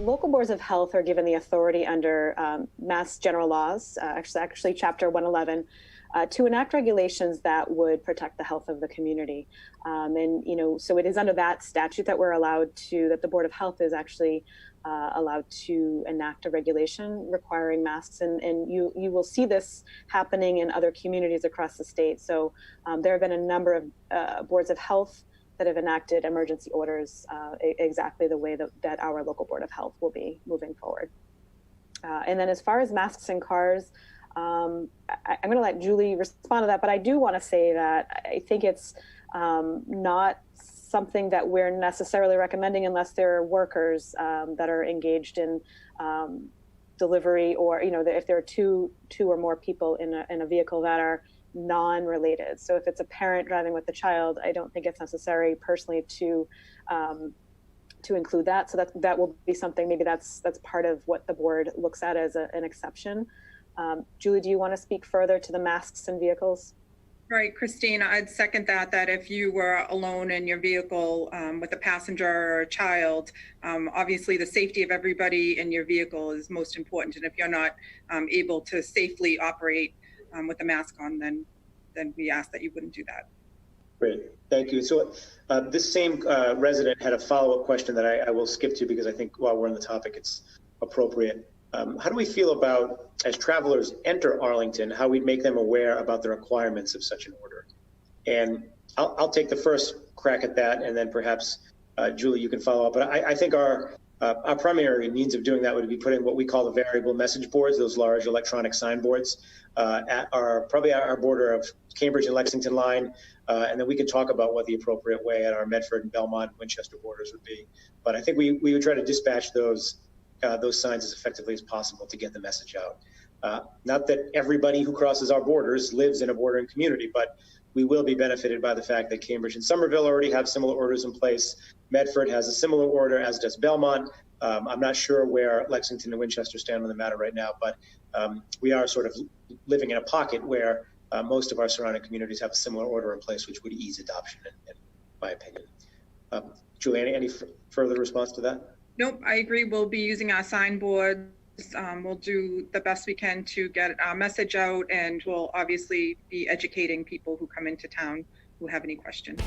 local boards of health are given the authority under Mass General Laws, actually Chapter 111, to enact regulations that would protect the health of the community. So it is under that statute that that the Board of Health is actually allowed to enact a regulation requiring masks. And you will see this happening in other communities across the state. So there have been a number of boards of health that have enacted emergency orders exactly the way that our local Board of Health will be moving forward. And then as far as masks in cars, I'm going to let Julie respond to that, but I do want to say that I think it's not something that we're necessarily recommending unless there are workers that are engaged in delivery, or if there are two or more people in a vehicle that are non-related. So if it's a parent driving with the child, I don't think it's necessary personally to include that. So that will be something, maybe that's part of what the board looks at as an exception. Julie, do you want to speak further to the masks in vehicles? Right, Christine, I'd second that if you were alone in your vehicle with a passenger or a child, obviously the safety of everybody in your vehicle is most important. And if you're not able to safely operate with a mask on, then we ask that you wouldn't do that. Great, thank you. So this same resident had a follow-up question that I will skip to because I think while we're on the topic, it's appropriate. How do we feel about, as travelers enter Arlington, how we'd make them aware about the requirements of such an order? And I'll take the first crack at that, and then perhaps, Julie, you can follow up. But I think our primary means of doing that would be putting what we call the variable message boards, those large electronic signboards, at probably our border of Cambridge and Lexington line. And then we can talk about what the appropriate way at our Medford and Belmont and Winchester borders would be. But I think we would try to dispatch those signs as effectively as possible to get the message out. Not that everybody who crosses our borders lives in a bordering community, but we will be benefited by the fact that Cambridge and Somerville already have similar orders in place. Medford has a similar order, as does Belmont. I'm not sure where Lexington and Winchester stand on the matter right now, but we are sort of living in a pocket where most of our surrounding communities have a similar order in place, which would ease adoption, in my opinion. Julie, any further response to that? Nope, I agree. We'll be using our signboards. We'll do the best we can to get our message out, and we'll obviously be educating people who come into town who have any questions.